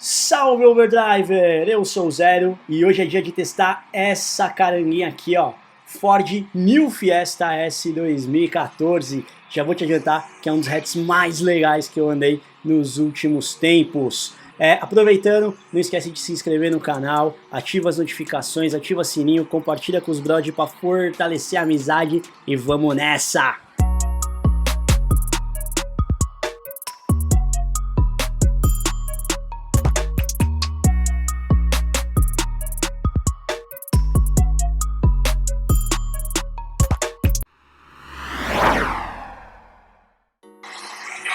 Salve Overdriver! Eu sou o Zero e hoje é dia de testar essa caranguinha aqui, ó, Ford New Fiesta S 2014. Já vou te adiantar que é um dos hatches mais legais que eu andei nos últimos tempos. Aproveitando, não esquece de se inscrever no canal, ativa as notificações, ativa o sininho, compartilha com os brothers para fortalecer a amizade e vamos nessa!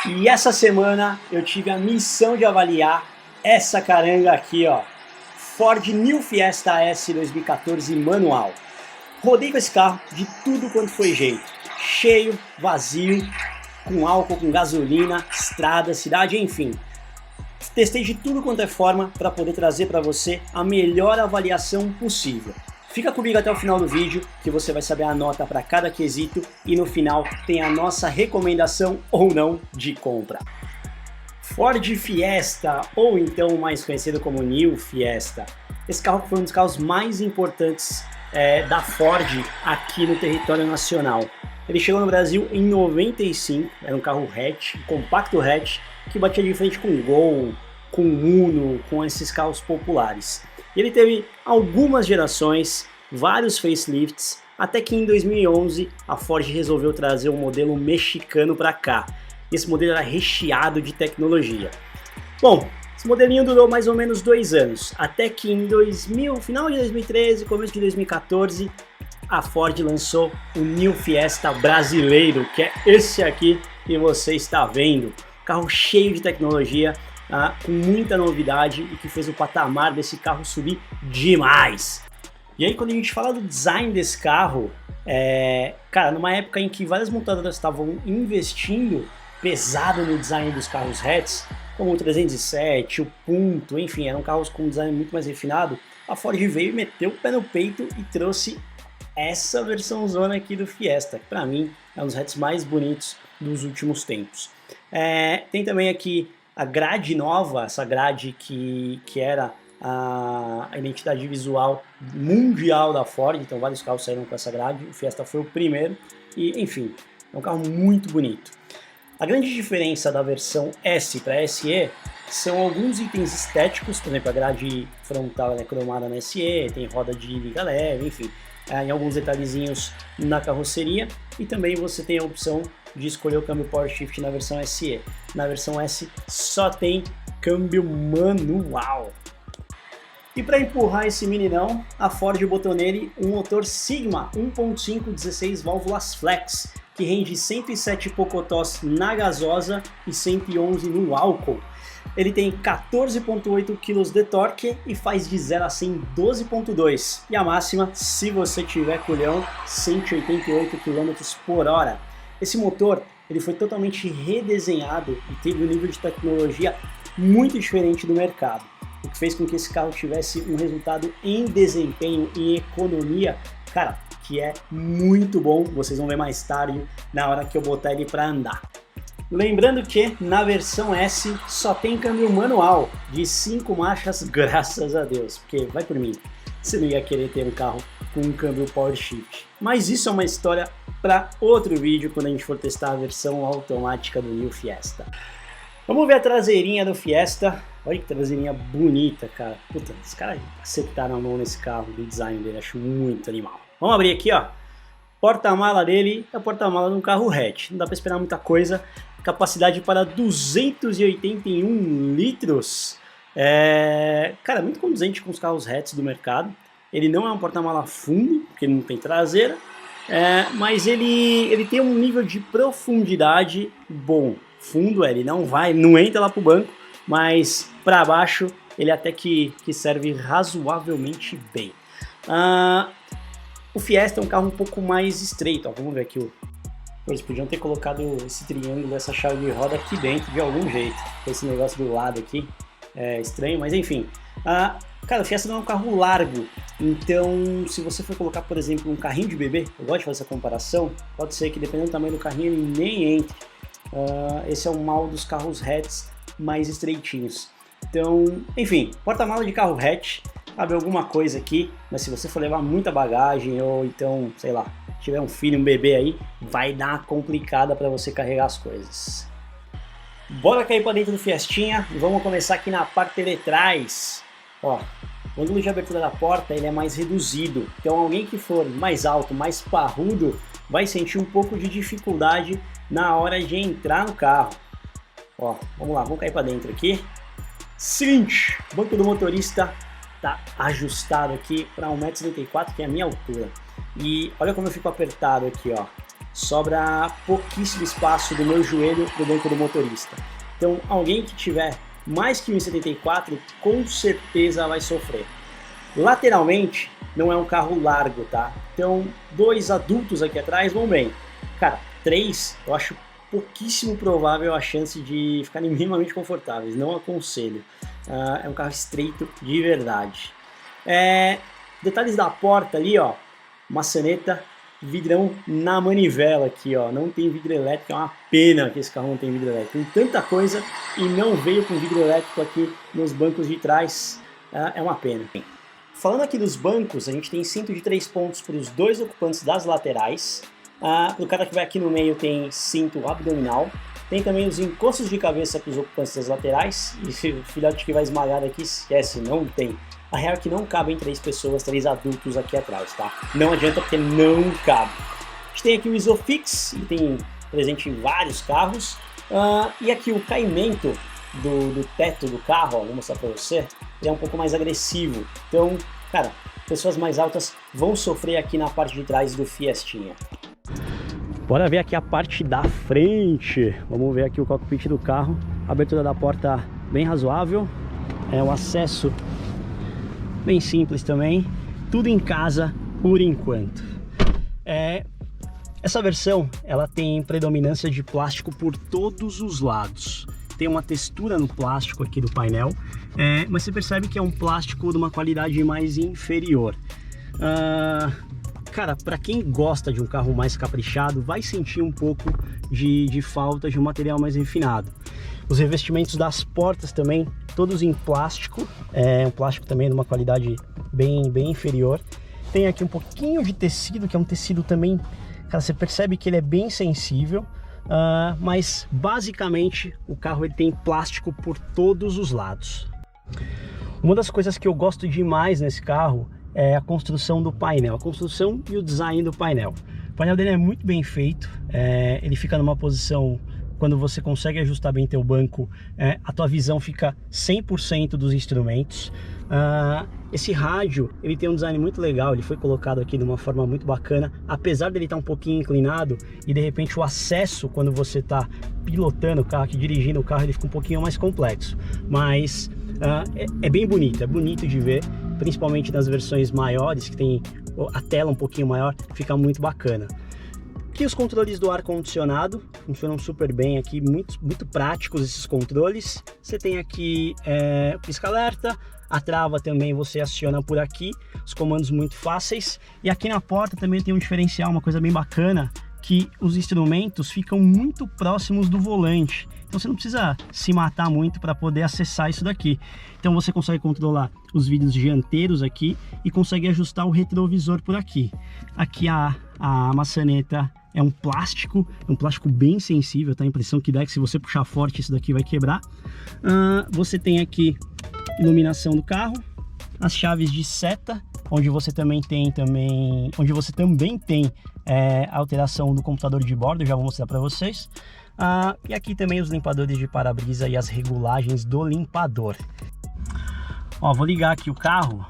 E essa semana eu tive a missão de avaliar essa caranga aqui, ó, Ford New Fiesta S 2014 manual. Rodei com esse carro de tudo quanto foi jeito, cheio, vazio, com álcool, com gasolina, estrada, cidade, enfim. Testei de tudo quanto é forma para poder trazer para você a melhor avaliação possível. Fica comigo até o final do vídeo que você vai saber a nota para cada quesito e no final tem a nossa recomendação ou não de compra. Ford Fiesta, ou então mais conhecido como New Fiesta. Esse carro foi um dos carros mais importantes da Ford aqui no território nacional. Ele chegou no Brasil em 95, era um carro hatch, compacto hatch, que batia de frente com Gol, com Uno, com esses carros populares. Ele teve algumas gerações, vários facelifts, até que em 2011 a Ford resolveu trazer um modelo mexicano para cá. Esse modelo era recheado de tecnologia. Bom, esse modelinho durou mais ou menos 2 anos, até que em final de 2013, começo de 2014, a Ford lançou o New Fiesta brasileiro, que é esse aqui que você está vendo. Carro cheio de tecnologia, com muita novidade e que fez o patamar desse carro subir demais. E aí quando a gente fala do design desse carro, cara, numa época em que várias montadoras estavam investindo pesado no design dos carros hatches, como o 307, o Punto, enfim, eram carros com um design muito mais refinado, a Ford veio e meteu o pé no peito e trouxe essa versão zona aqui do Fiesta, que para mim é um dos hatches mais bonitos dos últimos tempos. Tem também aqui a grade nova, essa grade que era a identidade visual mundial da Ford, então vários carros saíram com essa grade, o Fiesta foi o primeiro e enfim, é um carro muito bonito. A grande diferença da versão S para SE são alguns itens estéticos, por exemplo a grade frontal é cromada na SE, tem roda de liga leve, enfim, em alguns detalhezinhos na carroceria e também você tem a opção de escolher o câmbio Power Shift na versão SE. Na versão S só tem câmbio manual. E para empurrar esse meninão, a Ford botou nele um motor Sigma 1.5 16 válvulas flex, que rende 107 pocotós na gasosa e 111 no álcool. Ele tem 14.8 kg de torque e faz de 0 a 100 em 12.2. E a máxima, se você tiver culhão, 188 km por hora. Esse motor ele foi totalmente redesenhado e teve um nível de tecnologia muito diferente do mercado, o que fez com que esse carro tivesse um resultado em desempenho e economia, cara, que é muito bom. Vocês vão ver mais tarde na hora que eu botar ele para andar. Lembrando que na versão S só tem câmbio manual de 5 marchas, graças a Deus, porque vai por mim, você não ia querer ter um carro com um câmbio Power Shift. Mas isso é uma história para outro vídeo quando a gente for testar a versão automática do New Fiesta. Vamos ver a traseirinha do Fiesta. Olha que traseirinha bonita, cara. Puta, os caras acertaram a mão nesse carro, do design dele, acho muito animal. Vamos abrir aqui, ó. Porta-mala dele é o porta-mala de um carro hatch. Não dá para esperar muita coisa. Capacidade para 281 litros. Cara, muito condizente com os carros hatches do mercado. Ele não é um porta-mala fundo, porque ele não tem traseira. Mas ele tem um nível de profundidade bom. Fundo, ele não entra lá pro banco, mas para baixo ele até que serve razoavelmente bem. O Fiesta é um carro um pouco mais estreito, ó, vamos ver aqui. Eles podiam ter colocado esse triângulo dessa chave de roda aqui dentro de algum jeito. Esse negócio do lado aqui é estranho, mas enfim. Cara, o Fiesta não é um carro largo, então se você for colocar, por exemplo, um carrinho de bebê, eu gosto de fazer essa comparação, pode ser que dependendo do tamanho do carrinho ele nem entre. Esse é o mal dos carros hatches mais estreitinhos. Então, enfim, porta-mala de carro hatch, cabe alguma coisa aqui, mas se você for levar muita bagagem ou então, sei lá, tiver um filho, um bebê aí, vai dar uma complicada para você carregar as coisas. Bora cair para dentro do Fiestinha e vamos começar aqui na parte de trás. Ó, o ângulo de abertura da porta ele é mais reduzido, então alguém que for mais alto, mais parrudo, vai sentir um pouco de dificuldade na hora de entrar no carro. Ó, vamos lá, vamos cair para dentro aqui. Seguinte, o banco do motorista tá ajustado aqui para 1,74 m, que é a minha altura. E olha como eu fico apertado aqui, ó. Sobra pouquíssimo espaço do meu joelho pro banco do motorista. Então, alguém que tiver mais que 1,74 m, com certeza vai sofrer. Lateralmente, não é um carro largo, tá? Então, 2 adultos aqui atrás vão bem. Cara, 3, eu acho pouquíssimo provável a chance de ficarem minimamente confortáveis, não aconselho. É um carro estreito de verdade. Detalhes da porta ali, ó, maçaneta, vidrão na manivela aqui, ó, não tem vidro elétrico, é uma pena que esse carro não tem vidro elétrico. Tem tanta coisa e não veio com vidro elétrico aqui nos bancos de trás, é uma pena. Falando aqui dos bancos, a gente tem cinto de 3 pontos para os 2 ocupantes das laterais. Para o cara que vai aqui no meio tem cinto abdominal. Tem também os encostos de cabeça para os ocupantes das laterais. E se o filhote que vai esmagar aqui, esquece, não tem. A real é que não cabem 3 pessoas, 3 adultos aqui atrás, tá? Não adianta porque não cabe. A gente tem aqui o Isofix, ele tem presente em vários carros. E aqui o caimento do teto do carro, ó, vou mostrar para você, ele é um pouco mais agressivo. Então, cara, pessoas mais altas vão sofrer aqui na parte de trás do Fiestinha. Bora ver aqui a parte da frente. Vamos ver aqui o cockpit do carro. A abertura da porta bem razoável. O acesso bem simples também. Tudo em casa por enquanto. Essa versão ela tem predominância de plástico por todos os lados. Tem uma textura no plástico aqui do painel, mas você percebe que é um plástico de uma qualidade mais inferior. Cara, para quem gosta de um carro mais caprichado, vai sentir um pouco de falta de um material mais refinado. Os revestimentos das portas também, todos em plástico, um plástico também de uma qualidade bem inferior. Tem aqui um pouquinho de tecido, que é um tecido também, cara, você percebe que ele é bem sensível, mas basicamente o carro ele tem plástico por todos os lados. Uma das coisas que eu gosto demais nesse carro é a construção do painel, a construção e o design do painel. O painel dele é muito bem feito, ele fica numa posição, quando você consegue ajustar bem teu banco, a tua visão fica 100% dos instrumentos. Esse rádio, ele tem um design muito legal, ele foi colocado aqui de uma forma muito bacana, apesar dele estar um pouquinho inclinado e de repente o acesso, quando você está pilotando o carro, aqui, dirigindo o carro, ele fica um pouquinho mais complexo, mas é bem bonito, é bonito de ver, principalmente nas versões maiores, que tem a tela um pouquinho maior, fica muito bacana. Aqui os controles do ar-condicionado funcionam super bem aqui, muito práticos esses controles. Você tem aqui o pisca-alerta, a trava também você aciona por aqui, os comandos muito fáceis. E aqui na porta também tem um diferencial, uma coisa bem bacana, que os instrumentos ficam muito próximos do volante. Então você não precisa se matar muito para poder acessar isso daqui. Então você consegue controlar os vidros dianteiros aqui e consegue ajustar o retrovisor por aqui. Aqui a maçaneta é um plástico bem sensível, tá? A impressão que dá é que se você puxar forte isso daqui vai quebrar. Você tem aqui iluminação do carro, as chaves de seta, onde você também tem a alteração do computador de bordo, eu já vou mostrar para vocês. E aqui também os limpadores de para-brisa e as regulagens do limpador. Ó, vou ligar aqui o carro,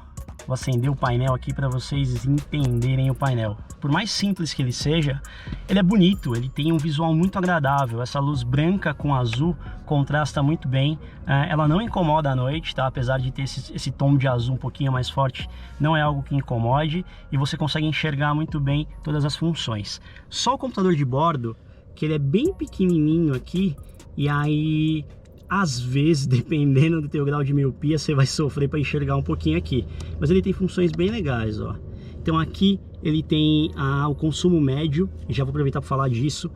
vou acender o painel aqui para vocês entenderem o painel. Por mais simples que ele seja, ele é bonito, ele tem um visual muito agradável. Essa luz branca com azul contrasta muito bem, ela não incomoda à noite, tá? Apesar de ter esse tom de azul um pouquinho mais forte, não é algo que incomode e você consegue enxergar muito bem todas as funções. Só o computador de bordo, que ele é bem pequenininho aqui, e aí às vezes, dependendo do teu grau de miopia, você vai sofrer para enxergar um pouquinho aqui, mas ele tem funções bem legais, ó. Então aqui ele tem o consumo médio, e já vou aproveitar para falar disso.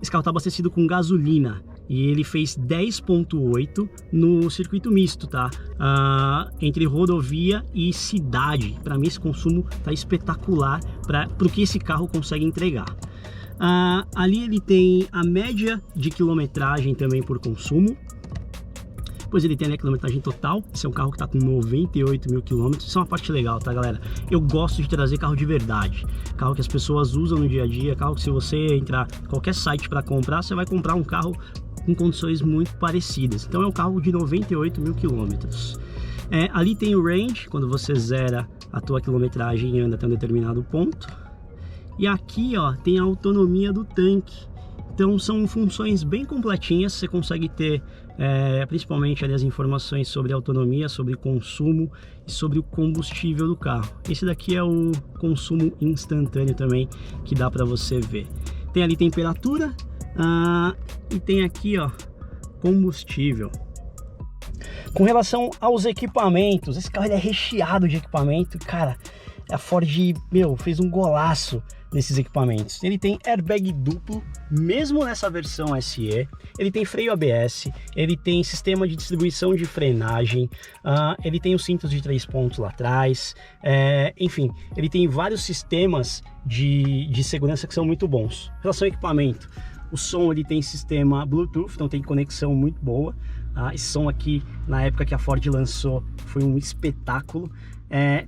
Esse carro está abastecido com gasolina, e ele fez 10.8 no circuito misto, tá? Entre rodovia e cidade. Para mim esse consumo tá espetacular para o que esse carro consegue entregar. Ali ele tem a média de quilometragem também por consumo. Depois ele tem a quilometragem total. Esse é um carro que está com 98 mil quilômetros. Isso é uma parte legal, tá, galera? Eu gosto de trazer carro de verdade, carro que as pessoas usam no dia a dia, carro que se você entrar em qualquer site para comprar, você vai comprar um carro com condições muito parecidas. Então é um carro de 98 mil quilômetros. Ali tem o range, quando você zera a tua quilometragem e anda até um determinado ponto. E aqui, ó, tem a autonomia do tanque. Então são funções bem completinhas, você consegue ter principalmente ali as informações sobre autonomia, sobre consumo e sobre o combustível do carro. Esse daqui é o consumo instantâneo também, que dá para você ver. Tem ali temperatura e tem aqui, ó, combustível. Com relação aos equipamentos, esse carro ele é recheado de equipamento, cara. A Ford, fez um golaço nesses equipamentos. Ele tem airbag duplo, mesmo nessa versão SE. Ele tem freio ABS, ele tem sistema de distribuição de frenagem, ele tem os cintos de 3 pontos lá atrás, enfim, ele tem vários sistemas de segurança que são muito bons. Em relação ao equipamento, o som ele tem sistema Bluetooth, então tem conexão muito boa. Esse som aqui, na época que a Ford lançou, foi um espetáculo.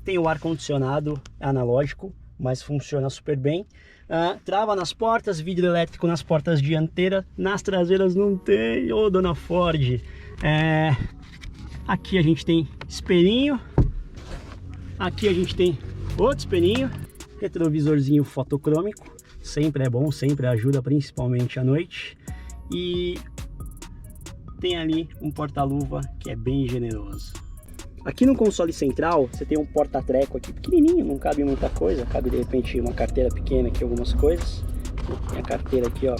Tem o ar-condicionado analógico, mas funciona super bem. Trava nas portas, vidro elétrico nas portas dianteiras, nas traseiras não tem. Ô, dona Ford! Aqui a gente tem espelhinho, aqui a gente tem outro espelhinho, retrovisorzinho fotocrômico, sempre é bom, sempre ajuda, principalmente à noite. E tem ali um porta-luva que é bem generoso. Aqui no console central, você tem um porta-treco aqui pequenininho, não cabe muita coisa, cabe de repente uma carteira pequena aqui, algumas coisas. Tem a carteira aqui, ó,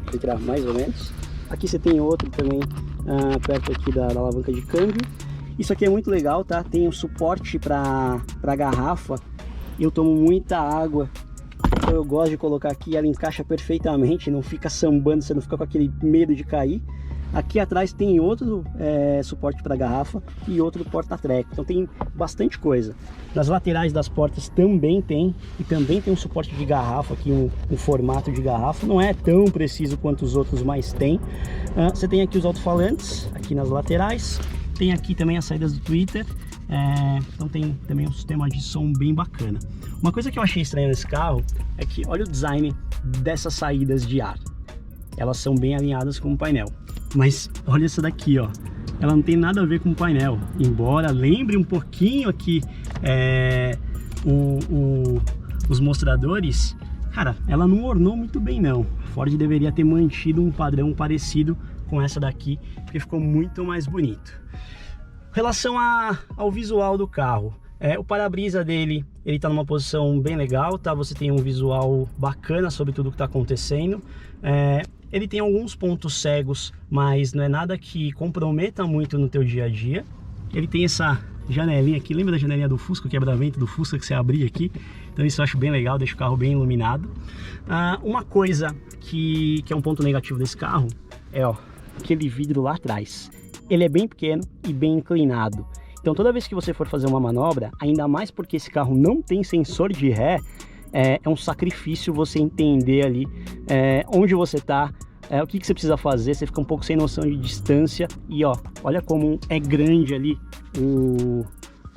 para entrar mais ou menos. Aqui você tem outro também, perto aqui da alavanca de câmbio. Isso aqui é muito legal, tá? Tem um suporte para garrafa, e eu tomo muita água, então eu gosto de colocar aqui, ela encaixa perfeitamente, não fica sambando, você não fica com aquele medo de cair. Aqui atrás tem outro suporte para garrafa e outro porta-treco, então tem bastante coisa. Nas laterais das portas também tem, e também tem um suporte de garrafa aqui, um formato de garrafa, não é tão preciso quanto os outros, mas tem. Você tem aqui os alto-falantes, aqui nas laterais, tem aqui também as saídas do Twitter, então tem também um sistema de som bem bacana. Uma coisa que eu achei estranha nesse carro é que olha o design dessas saídas de ar, elas são bem alinhadas com o painel. Mas olha essa daqui, ó, ela não tem nada a ver com o painel, embora lembre um pouquinho aqui os mostradores. Cara, ela não ornou muito bem não. A Ford deveria ter mantido um padrão parecido com essa daqui, porque ficou muito mais bonito. Em relação ao visual do carro, o para-brisa dele, ele tá numa posição bem legal, tá? Você tem um visual bacana sobre tudo que está acontecendo. Ele tem alguns pontos cegos, mas não é nada que comprometa muito no teu dia a dia. Ele tem essa janelinha aqui, lembra da janelinha do Fusca, o quebra-vento do Fusca que você abria aqui? Então isso eu acho bem legal, deixa o carro bem iluminado. Uma coisa que é um ponto negativo desse carro é, ó, aquele vidro lá atrás. Ele é bem pequeno e bem inclinado. Então toda vez que você for fazer uma manobra, ainda mais porque esse carro não tem sensor de ré, é um sacrifício você entender ali onde você tá, o que você precisa fazer. Você fica um pouco sem noção de distância. E ó, olha como é grande ali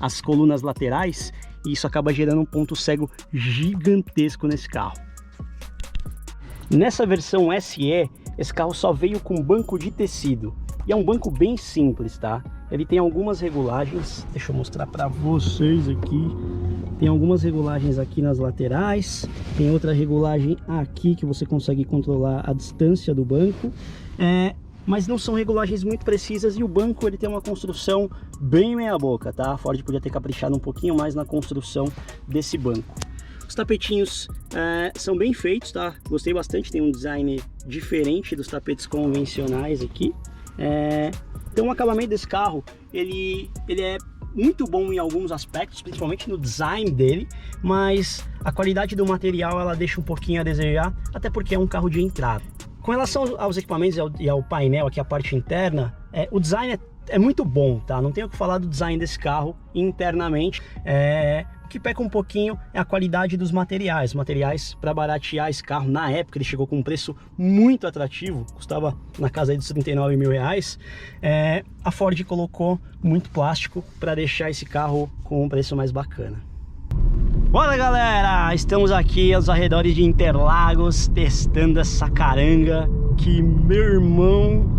as colunas laterais, e isso acaba gerando um ponto cego gigantesco nesse carro. Nessa versão SE, esse carro só veio com banco de tecido, e é um banco bem simples, tá? Ele tem algumas regulagens, deixa eu mostrar para vocês aqui. Tem algumas regulagens aqui nas laterais, tem outra regulagem aqui que você consegue controlar a distância do banco, mas não são regulagens muito precisas, e o banco ele tem uma construção bem meia boca, tá? A Ford podia ter caprichado um pouquinho mais na construção desse banco. Os tapetinhos são bem feitos, tá? Gostei bastante, tem um design diferente dos tapetes convencionais aqui. Então o acabamento desse carro, ele é muito bom em alguns aspectos, principalmente no design dele, mas a qualidade do material ela deixa um pouquinho a desejar, até porque é um carro de entrada. Com relação aos equipamentos e ao painel, aqui a parte interna, o design é muito bom, tá? Não tenho o que falar do design desse carro internamente. O que peca um pouquinho é a qualidade dos materiais. Materiais para baratear esse carro. Na época ele chegou com um preço muito atrativo, custava na casa aí dos 39 mil reais. A Ford colocou muito plástico para deixar esse carro com um preço mais bacana. Bora, galera! Estamos aqui aos arredores de Interlagos testando essa caranga que, meu irmão,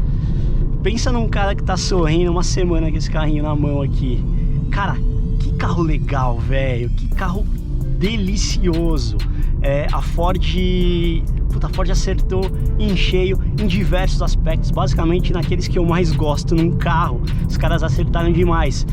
pensa num cara que tá sorrindo uma semana com esse carrinho na mão aqui. Cara, que carro legal, velho, que carro delicioso. A Ford acertou em cheio em diversos aspectos, basicamente naqueles que eu mais gosto num carro. Os caras acertaram demais.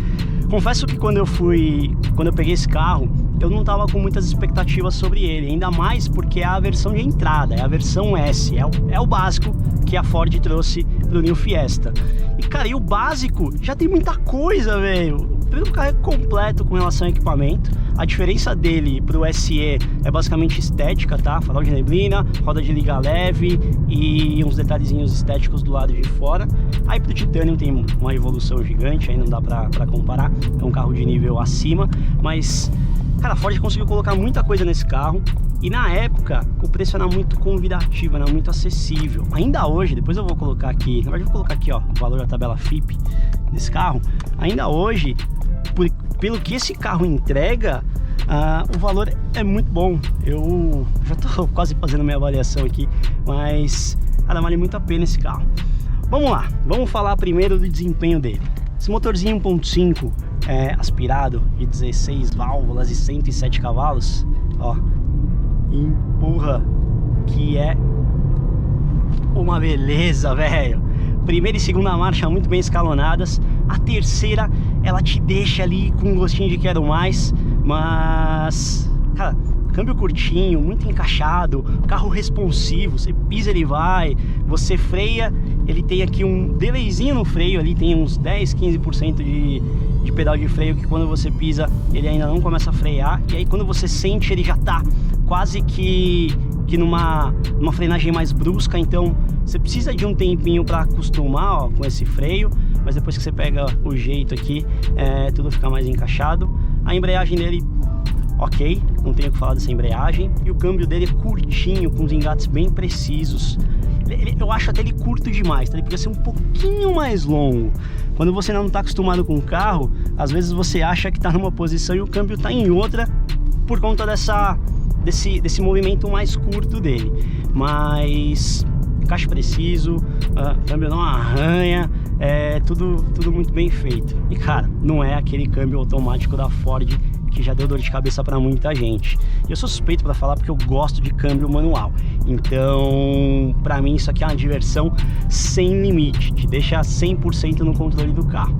Confesso que quando eu peguei esse carro, eu não tava com muitas expectativas sobre ele, ainda mais porque é a versão de entrada, é a versão S, é o básico que a Ford trouxe pro New Fiesta. E cara, e o básico já tem muita coisa, velho. O carro é completo com relação ao equipamento. A diferença dele pro SE é basicamente estética, tá? Farol de neblina, roda de liga leve e uns detalhezinhos estéticos do lado de fora. Aí pro Titanium tem uma evolução gigante, aí não dá pra comparar, é um carro de nível acima, mas cara, a Ford conseguiu colocar muita coisa nesse carro e na época o preço era muito convidativo, era muito acessível. Ainda hoje, depois eu vou colocar aqui, na verdade eu vou colocar aqui, ó, o valor da tabela FIP desse carro. Ainda hoje, pelo que esse carro entrega, o valor é muito bom. Eu já tô quase fazendo minha avaliação aqui, mas cara, vale muito a pena esse carro. Vamos lá, vamos falar primeiro do desempenho dele. Esse motorzinho 1.5 aspirado de 16 válvulas e 107 cavalos, ó, empurra, que é uma beleza, velho. Primeira e segunda marcha muito bem escalonadas. A terceira, ela te deixa ali com um gostinho de quero mais, mas, cara, câmbio curtinho, muito encaixado, carro responsivo, você pisa, ele vai, você freia, ele tem aqui um delayzinho no freio, ali tem uns 10, 15% de pedal de freio, que quando você pisa, ele ainda não começa a frear, e aí quando você sente, ele já tá quase que numa frenagem mais brusca, então você precisa de um tempinho para acostumar, ó, com esse freio, mas depois que você pega o jeito aqui, tudo fica mais encaixado. A embreagem dele, ok, não tenho o que falar dessa embreagem, e o câmbio dele é curtinho, com os engates bem precisos. Eu acho até ele curto demais, tá? Ele podia ser um pouquinho mais longo. Quando você não está acostumado com o carro, às vezes você acha que está numa posição e o câmbio está em outra, por conta desse movimento mais curto dele. Mas encaixe preciso, câmbio não arranha, tudo muito bem feito. E cara, não é aquele câmbio automático da Ford que já deu dor de cabeça para muita gente. Eu sou suspeito para falar porque eu gosto de câmbio manual. Então, para mim isso aqui é uma diversão sem limite, te deixa 100% no controle do carro.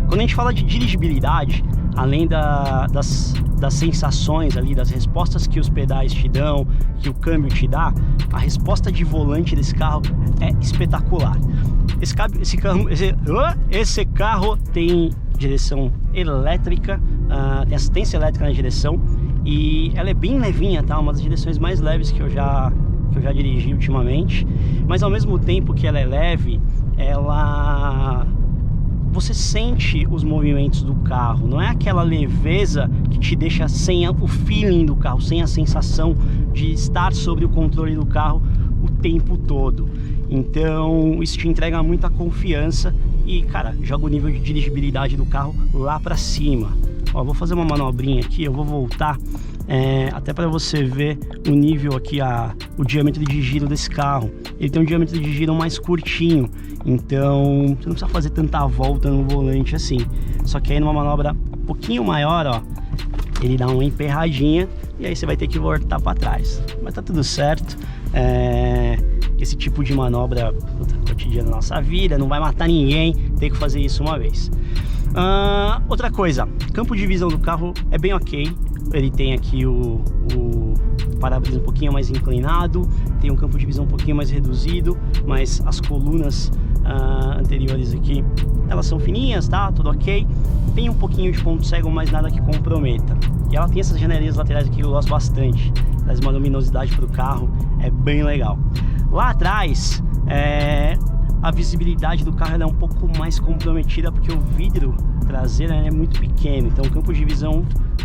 Quando a gente fala de dirigibilidade, além das sensações ali, das respostas que os pedais te dão, que o câmbio te dá, a resposta de volante desse carro é espetacular. Esse carro tem direção elétrica, tem assistência elétrica na direção, e ela é bem levinha, tá? Uma das direções mais leves que eu já dirigi ultimamente, mas ao mesmo tempo que ela é leve, você sente os movimentos do carro, não é aquela leveza que te deixa sem o feeling do carro, sem a sensação de estar sobre o controle do carro o tempo todo. Então isso te entrega muita confiança e, cara, joga o nível de dirigibilidade do carro lá pra cima. Ó, vou fazer uma manobrinha aqui, eu vou voltar até para você ver o nível aqui, o diâmetro de giro desse carro. Ele tem um diâmetro de giro mais curtinho, então você não precisa fazer tanta volta no volante assim. Só que aí numa manobra um pouquinho maior, ó, ele dá uma emperradinha e aí você vai ter que voltar para trás. Mas tá tudo certo. Esse tipo de manobra cotidiana na nossa vida, não vai matar ninguém, tem que fazer isso uma vez. Outra coisa, campo de visão do carro é bem ok. Ele tem aqui o para-brisa um pouquinho mais inclinado, tem um campo de visão um pouquinho mais reduzido, mas as colunas anteriores aqui, elas são fininhas, tá? Tudo ok. Tem um pouquinho de ponto cego, mas nada que comprometa. E ela tem essas janelinhas laterais aqui que eu gosto bastante, traz uma luminosidade para o carro, é bem legal. Lá atrás, a visibilidade do carro é um pouco mais comprometida porque o vidro traseiro é muito pequeno, então o campo de visão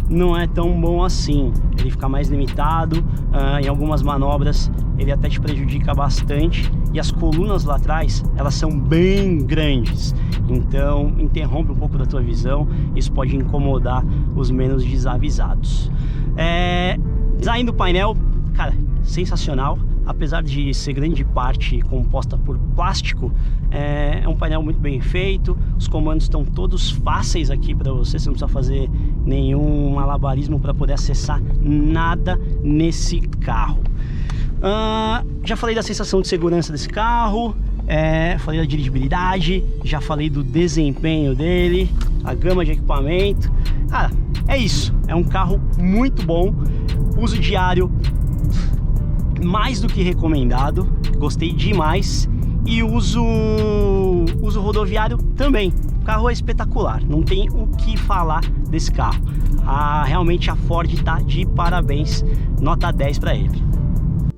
não é tão bom assim, ele fica mais limitado, em algumas manobras ele até te prejudica bastante, e as colunas lá atrás, elas são bem grandes, então interrompe um pouco da tua visão, isso pode incomodar os menos desavisados. Design do painel, cara, sensacional. Apesar de ser grande parte composta por plástico, é um painel muito bem feito, os comandos estão todos fáceis aqui para você não precisa fazer nenhum malabarismo para poder acessar nada nesse carro. Já falei da sensação de segurança desse carro, falei da dirigibilidade, já falei do desempenho dele, a gama de equipamento. Cara, é isso, é um carro muito bom, uso diário mais do que recomendado, gostei demais, e uso rodoviário também. O carro é espetacular, não tem o que falar desse carro. Realmente a Ford tá de parabéns, nota 10 para ele.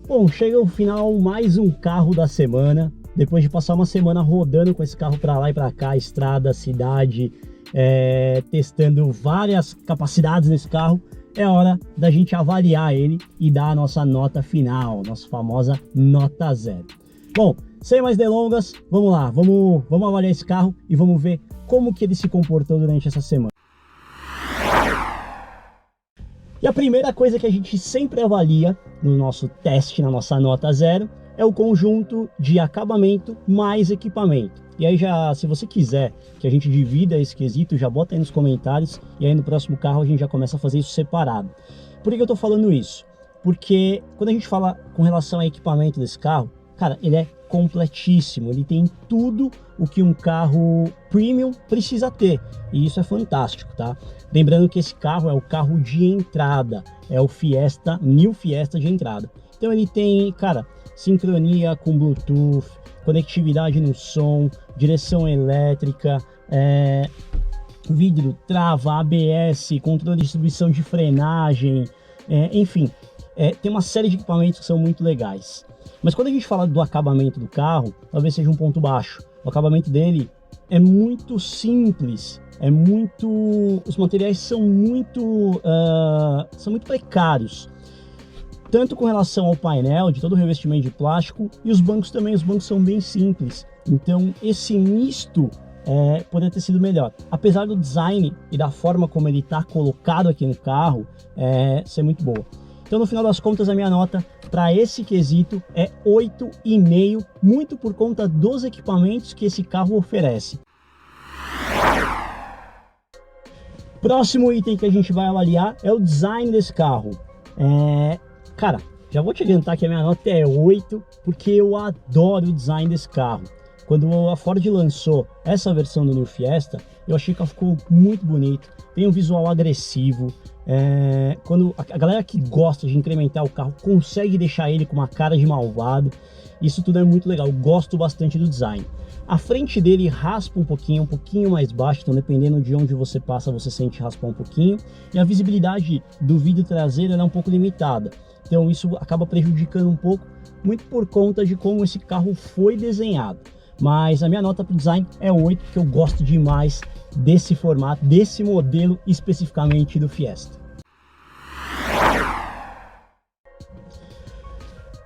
Bom, chega o final, mais um carro da semana. Depois de passar uma semana rodando com esse carro para lá e para cá, estrada, cidade, testando várias capacidades nesse carro, é hora da gente avaliar ele e dar a nossa nota final, nossa famosa nota 0. Bom, sem mais delongas, vamos lá, vamos avaliar esse carro e vamos ver como que ele se comportou durante essa semana. E a primeira coisa que a gente sempre avalia no nosso teste, na nossa nota 0, é o conjunto de acabamento mais equipamento. E aí se você quiser que a gente divida esse quesito, já bota aí nos comentários, e aí no próximo carro a gente já começa a fazer isso separado. Por que eu tô falando isso? Porque quando a gente fala com relação ao equipamento desse carro, cara, ele é completíssimo, ele tem tudo o que um carro premium precisa ter, e isso é fantástico, tá? Lembrando que esse carro é o carro de entrada, é o Fiesta, New Fiesta de entrada. Então ele tem, cara, sincronia com Bluetooth, conectividade no som, direção elétrica, vidro, trava, ABS, controle de distribuição de frenagem, enfim, tem uma série de equipamentos que são muito legais. Mas quando a gente fala do acabamento do carro, talvez seja um ponto baixo. O acabamento dele é muito simples, os materiais são muito precários. Tanto com relação ao painel, de todo o revestimento de plástico, e os bancos também, os bancos são bem simples. Então esse misto poderia ter sido melhor. Apesar do design e da forma como ele está colocado aqui no carro, ser muito boa. Então no final das contas a minha nota para esse quesito é 8,5, muito por conta dos equipamentos que esse carro oferece. Próximo item que a gente vai avaliar é o design desse carro. Cara, já vou te adiantar que a minha nota é 8, porque eu adoro o design desse carro. Quando a Ford lançou essa versão do New Fiesta, eu achei que ela ficou muito bonita, tem um visual agressivo. Quando a galera que gosta de incrementar o carro consegue deixar ele com uma cara de malvado, isso tudo é muito legal, eu gosto bastante do design. A frente dele raspa um pouquinho mais baixo, então dependendo de onde você passa você sente raspar um pouquinho, e a visibilidade do vidro traseiro é um pouco limitada, então isso acaba prejudicando um pouco, muito por conta de como esse carro foi desenhado. Mas a minha nota para o design é 8, porque eu gosto demais desse formato, desse modelo especificamente do Fiesta.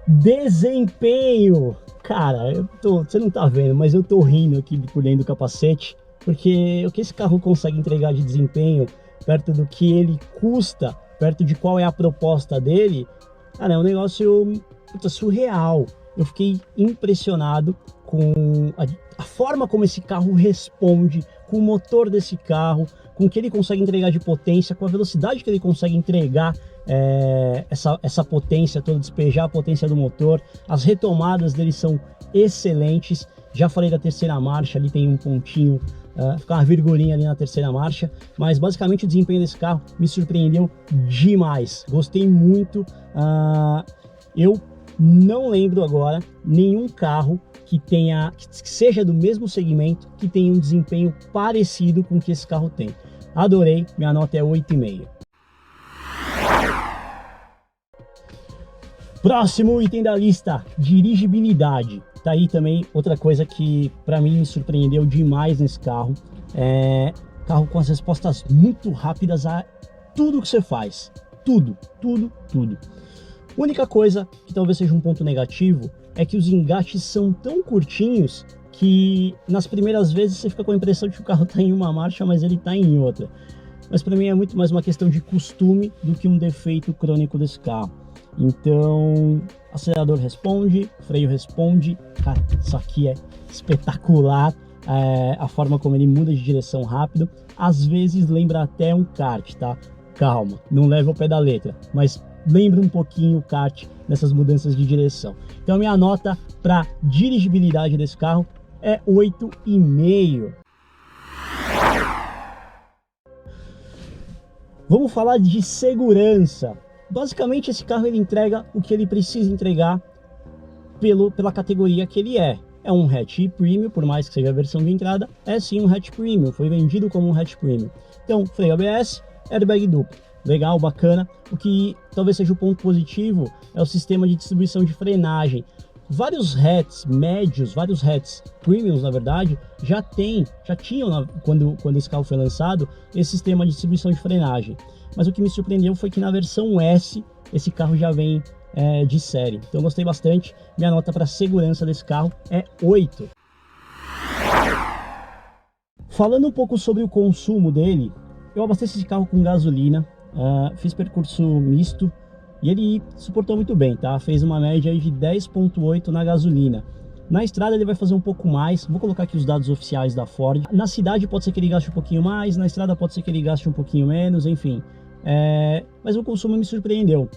Desempenho! Cara, você não tá vendo, mas eu tô rindo aqui por dentro do capacete, porque o que esse carro consegue entregar de desempenho perto do que ele custa, perto de qual é a proposta dele, cara, é um negócio surreal. Eu fiquei impressionado com a forma como esse carro responde, com o motor desse carro, com o que ele consegue entregar de potência, com a velocidade que ele consegue entregar essa potência toda, despejar a potência do motor. As retomadas dele são excelentes. Já falei da terceira marcha, ali tem um pontinho, fica uma virgulinha ali na terceira marcha, mas basicamente o desempenho desse carro me surpreendeu demais. Gostei muito. Eu não lembro agora nenhum carro que seja do mesmo segmento, que tenha um desempenho parecido com o que esse carro tem. Adorei, minha nota é 8,5. Próximo item da lista, dirigibilidade. Tá aí também outra coisa que para mim me surpreendeu demais nesse carro. Carro com as respostas muito rápidas a tudo que você faz. Tudo. Única coisa que talvez seja um ponto negativo é que os engates são tão curtinhos que nas primeiras vezes você fica com a impressão de que o carro está em uma marcha, mas ele está em outra. Mas para mim é muito mais uma questão de costume do que um defeito crônico desse carro. Então, acelerador responde, freio responde, cara, isso aqui é espetacular. A forma como ele muda de direção rápido, às vezes lembra até um kart, tá? Calma, não leva ao pé da letra, mas lembra um pouquinho o kart nessas mudanças de direção. Então minha nota para dirigibilidade desse carro é 8,5. Vamos falar de segurança. Basicamente esse carro ele entrega o que ele precisa entregar pela categoria que ele é. É um hatch premium, por mais que seja a versão de entrada, é sim um hatch premium, foi vendido como um hatch premium. Então, freio ABS, airbag duplo, legal, bacana. O que talvez seja o ponto positivo é o sistema de distribuição de frenagem. Vários hatches médios, vários hatches premiums, na verdade, já tinham, quando esse carro foi lançado, esse sistema de distribuição de frenagem. Mas o que me surpreendeu foi que na versão S, esse carro já vem de série. Então eu gostei bastante. Minha nota para segurança desse carro é 8. Falando um pouco sobre o consumo dele, eu abasteci esse carro com gasolina, fiz percurso misto e ele suportou muito bem, tá? Fez uma média aí de 10,8 na gasolina. Na estrada ele vai fazer um pouco mais, vou colocar aqui os dados oficiais da Ford. Na cidade pode ser que ele gaste um pouquinho mais, na estrada pode ser que ele gaste um pouquinho menos, enfim. Mas o consumo me surpreendeu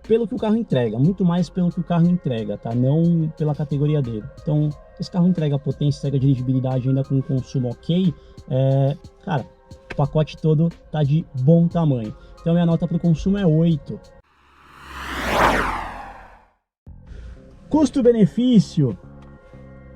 pelo que o carro entrega, muito mais pelo que o carro entrega, tá? Não pela categoria dele. Então, esse carro entrega potência, entrega dirigibilidade ainda com um consumo ok. Cara, o pacote todo tá de bom tamanho. Então, minha nota para o consumo é 8. Custo-benefício.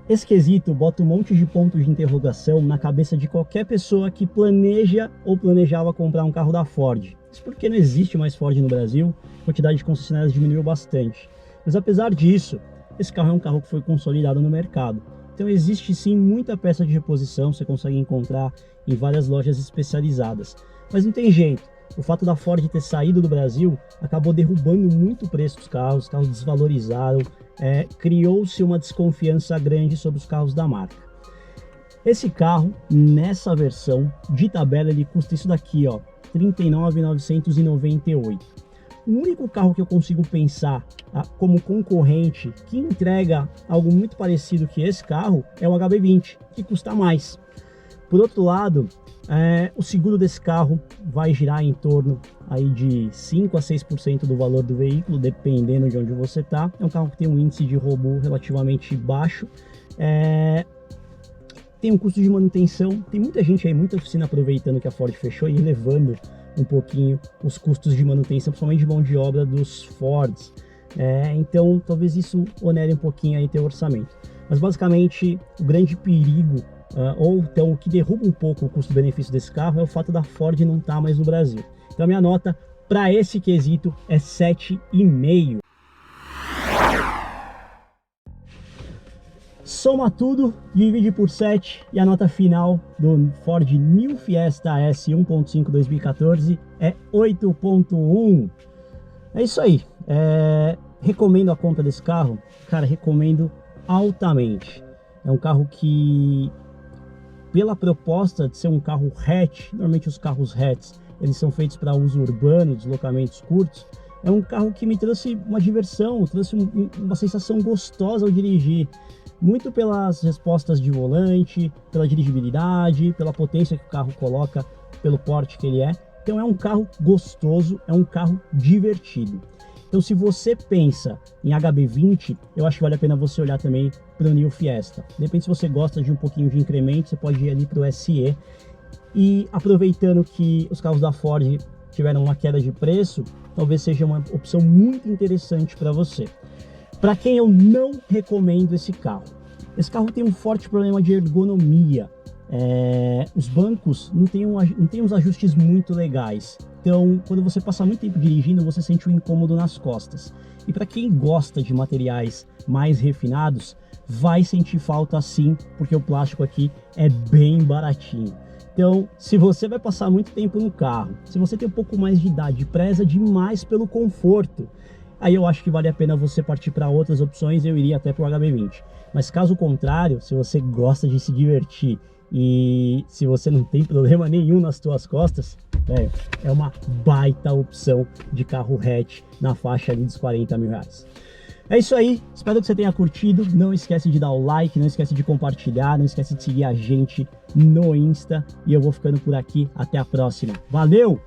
Esse quesito bota um monte de pontos de interrogação na cabeça de qualquer pessoa que planeja ou planejava comprar um carro da Ford. Isso porque não existe mais Ford no Brasil, a quantidade de concessionárias diminuiu bastante. Mas apesar disso, esse carro é um carro que foi consolidado no mercado. Então existe sim muita peça de reposição, você consegue encontrar em várias lojas especializadas. Mas não tem jeito, o fato da Ford ter saído do Brasil acabou derrubando muito o preço dos carros, os carros desvalorizaram, criou-se uma desconfiança grande sobre os carros da marca. Esse carro, nessa versão de tabela, ele custa isso daqui, ó, R$ 39.998. O único carro que eu consigo pensar como concorrente que entrega algo muito parecido que esse carro é o HB20, que custa mais. Por outro lado, o seguro desse carro vai girar em torno aí de 5 a 6% do valor do veículo, dependendo de onde você está. É um carro que tem um índice de roubo relativamente baixo. Tem um custo de manutenção, tem muita gente aí, muita oficina aproveitando que a Ford fechou e elevando um pouquinho os custos de manutenção, principalmente de mão de obra dos Fords. Então talvez isso onere um pouquinho aí teu orçamento. Mas basicamente o grande perigo, ou então o que derruba um pouco o custo-benefício desse carro é o fato da Ford não estar mais no Brasil. Então a minha nota para esse quesito é 7,5. Soma tudo, divide por 7 e a nota final do Ford New Fiesta S 1.5 2014 é 8.1. É isso aí. Recomendo a compra desse carro? Cara, recomendo altamente. É um carro que, pela proposta de ser um carro hatch, normalmente os carros hatches, eles são feitos para uso urbano, deslocamentos curtos. É um carro que me trouxe uma diversão, trouxe uma sensação gostosa ao dirigir. Muito pelas respostas de volante, pela dirigibilidade, pela potência que o carro coloca, pelo porte que ele é. Então é um carro gostoso, é um carro divertido. Então se você pensa em HB20, eu acho que vale a pena você olhar também para o New Fiesta. De repente, se você gosta de um pouquinho de incremento, você pode ir ali para o SE. E aproveitando que os carros da Ford tiveram uma queda de preço, talvez seja uma opção muito interessante para você. Para quem eu não recomendo esse carro tem um forte problema de ergonomia. os bancos não tem uns ajustes muito legais. Então, quando você passa muito tempo dirigindo, você sente um incômodo nas costas. E para quem gosta de materiais mais refinados, vai sentir falta sim, porque o plástico aqui é bem baratinho. Então, se você vai passar muito tempo no carro, se você tem um pouco mais de idade, preza demais pelo conforto, aí eu acho que vale a pena você partir para outras opções, eu iria até para o HB20. Mas caso contrário, se você gosta de se divertir e se você não tem problema nenhum nas suas costas, é uma baita opção de carro hatch na faixa ali dos 40 mil reais. É isso aí, espero que você tenha curtido, não esquece de dar o like, não esquece de compartilhar, não esquece de seguir a gente no Insta e eu vou ficando por aqui, até a próxima, valeu!